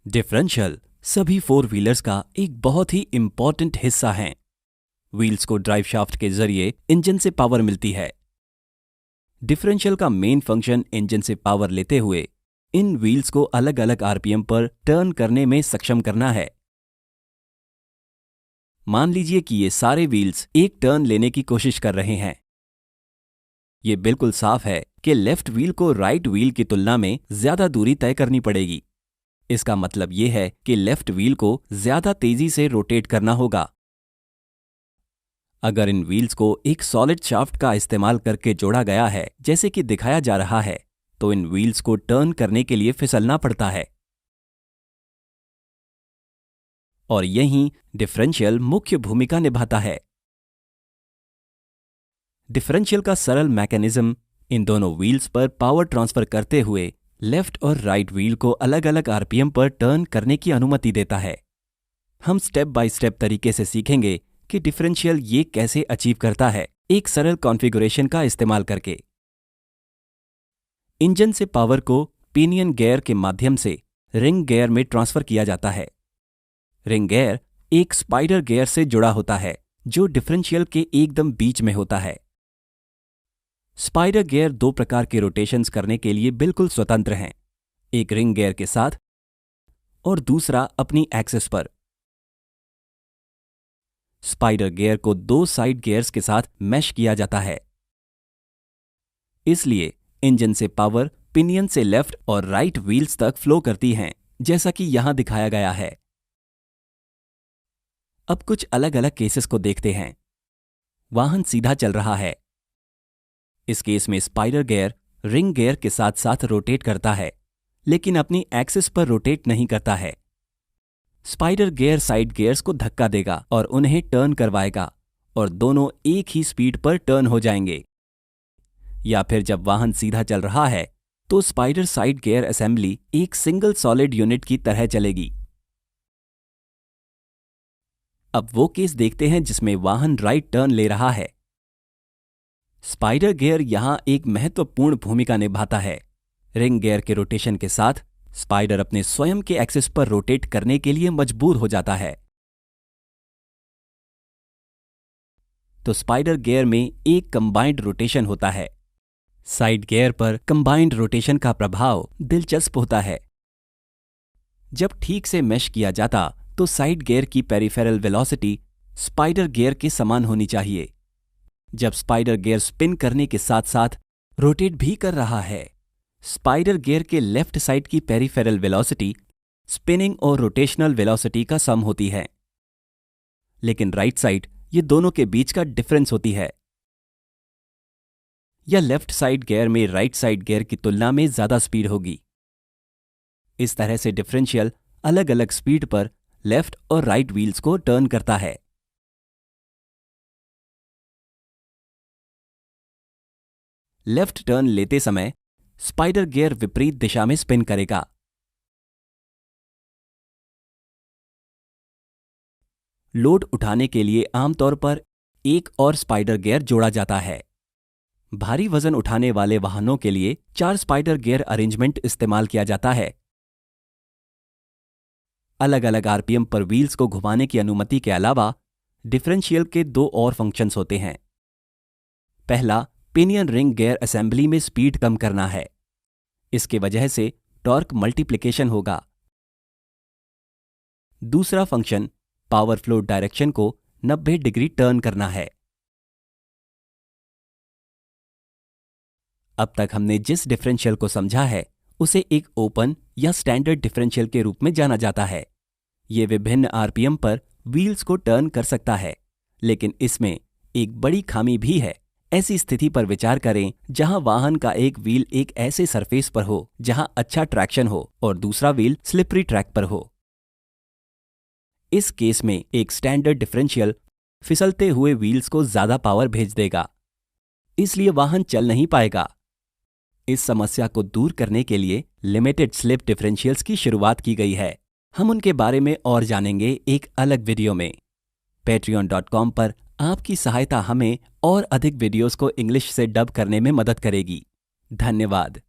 Differential सभी four wheelers का एक बहुत ही इंपॉर्टेंट हिस्सा है। व्हील्स को ड्राइव शाफ्ट के जरिए इंजन से पावर मिलती है। डिफरेंशियल का मेन फंक्शन इंजन से पावर लेते हुए इन व्हील्स को अलग अलग आरपीएम पर टर्न करने में सक्षम करना है। मान लीजिए कि ये सारे व्हील्स एक टर्न लेने की कोशिश कर रहे हैं। ये बिल्कुल साफ है कि लेफ्ट व्हील को राइट व्हील की तुलना में ज्यादा दूरी तय करनी पड़ेगी। इसका मतलब ये है कि लेफ्ट व्हील को ज्यादा तेजी से रोटेट करना होगा। अगर इन व्हील्स को एक सॉलिड शाफ्ट का इस्तेमाल करके जोड़ा गया है, जैसे कि दिखाया जा रहा है, तो इन व्हील्स को टर्न करने के लिए फिसलना पड़ता है। और यहीं डिफरेंशियल मुख्य भूमिका निभाता है। डिफरेंशियल का सरल मैकेनिज्म इन दोनों व्हील्स पर पावर ट्रांसफर करते हुए लेफ्ट और राइट व्हील को अलग अलग आरपीएम पर टर्न करने की अनुमति देता है। हम स्टेप बाय स्टेप तरीके से सीखेंगे कि डिफरेंशियल ये कैसे अचीव करता है, एक सरल कॉन्फ़िगरेशन का इस्तेमाल करके। इंजन से पावर को पिनियन गियर के माध्यम से रिंग गियर में ट्रांसफर किया जाता है। रिंग गियर एक स्पाइडर गियर से जुड़ा होता है, जो डिफरेंशियल के एकदम बीच में होता है। स्पाइडर गियर दो प्रकार के रोटेशंस करने के लिए बिल्कुल स्वतंत्र हैं, एक रिंग गियर के साथ और दूसरा अपनी एक्सिस पर। स्पाइडर गियर को दो साइड गियर्स के साथ मैश किया जाता है। इसलिए इंजन से पावर पिनियन से लेफ्ट और राइट व्हील्स तक फ्लो करती हैं, जैसा कि यहां दिखाया गया है। अब कुछ अलग अलग केसेस को देखते हैं। वाहन सीधा चल रहा है। इस केस में स्पाइडर गियर रिंग गियर के साथ साथ रोटेट करता है, लेकिन अपनी एक्सिस पर रोटेट नहीं करता है। स्पाइडर गियर साइड गियर्स को धक्का देगा और उन्हें टर्न करवाएगा, और दोनों एक ही स्पीड पर टर्न हो जाएंगे। या फिर जब वाहन सीधा चल रहा है तो स्पाइडर साइड गियर असेंबली एक सिंगल सॉलिड यूनिट की तरह चलेगी। अब वो केस देखते हैं जिसमें वाहन राइट टर्न ले रहा है। स्पाइडर गियर यहां एक महत्वपूर्ण भूमिका निभाता है। रिंग गियर के रोटेशन के साथ स्पाइडर अपने स्वयं के एक्सिस पर रोटेट करने के लिए मजबूर हो जाता है। तो स्पाइडर गियर में एक कंबाइंड रोटेशन होता है। साइड गियर पर कंबाइंड रोटेशन का प्रभाव दिलचस्प होता है। जब ठीक से मैश किया जाता तो साइड गियर की पेरिफेरल वेलोसिटी स्पाइडर गियर के समान होनी चाहिए। जब स्पाइडर गियर स्पिन करने के साथ साथ रोटेट भी कर रहा है, स्पाइडर गियर के लेफ्ट साइड की पेरिफेरल वेलोसिटी स्पिनिंग और रोटेशनल वेलोसिटी का सम होती है। लेकिन राइट साइड ये दोनों के बीच का डिफरेंस होती है, या लेफ्ट साइड गियर में राइट साइड गियर की तुलना में ज्यादा स्पीड होगी। इस तरह से डिफरेंशियल अलग अलग स्पीड पर लेफ्ट और राइट व्हील्स को टर्न करता है। लेफ्ट टर्न लेते समय स्पाइडर गियर विपरीत दिशा में स्पिन करेगा। लोड उठाने के लिए आमतौर पर एक और स्पाइडर गियर जोड़ा जाता है। भारी वजन उठाने वाले वाहनों के लिए 4 स्पाइडर गियर अरेंजमेंट इस्तेमाल किया जाता है। अलग अलग आरपीएम पर व्हील्स को घुमाने की अनुमति के अलावा डिफरेंशियल के 2 और फंक्शंस होते हैं। पहला, पिनियन रिंग गियर असेंबली में स्पीड कम करना है। इसके वजह से टॉर्क मल्टीप्लिकेशन होगा। दूसरा फंक्शन पावर फ्लो डायरेक्शन को 90 डिग्री टर्न करना है। अब तक हमने जिस डिफरेंशियल को समझा है उसे एक ओपन या स्टैंडर्ड डिफरेंशियल के रूप में जाना जाता है। यह विभिन्न आरपीएम पर व्हील्स को टर्न कर सकता है, लेकिन इसमें एक बड़ी खामी भी है। ऐसी स्थिति पर विचार करें जहां वाहन का एक व्हील एक ऐसे सरफेस पर हो जहां अच्छा ट्रैक्शन हो और दूसरा व्हील स्लिपरी ट्रैक पर हो। इस केस में एक स्टैंडर्ड डिफरेंशियल फिसलते हुए व्हील्स को ज्यादा पावर भेज देगा, इसलिए वाहन चल नहीं पाएगा। इस समस्या को दूर करने के लिए लिमिटेड स्लिप डिफरेंशियल्स की शुरुआत की गई है। हम उनके बारे में और जानेंगे एक अलग वीडियो में। patreon.com पर आपकी सहायता हमें और अधिक वीडियोस को इंग्लिश से डब करने में मदद करेगी। धन्यवाद।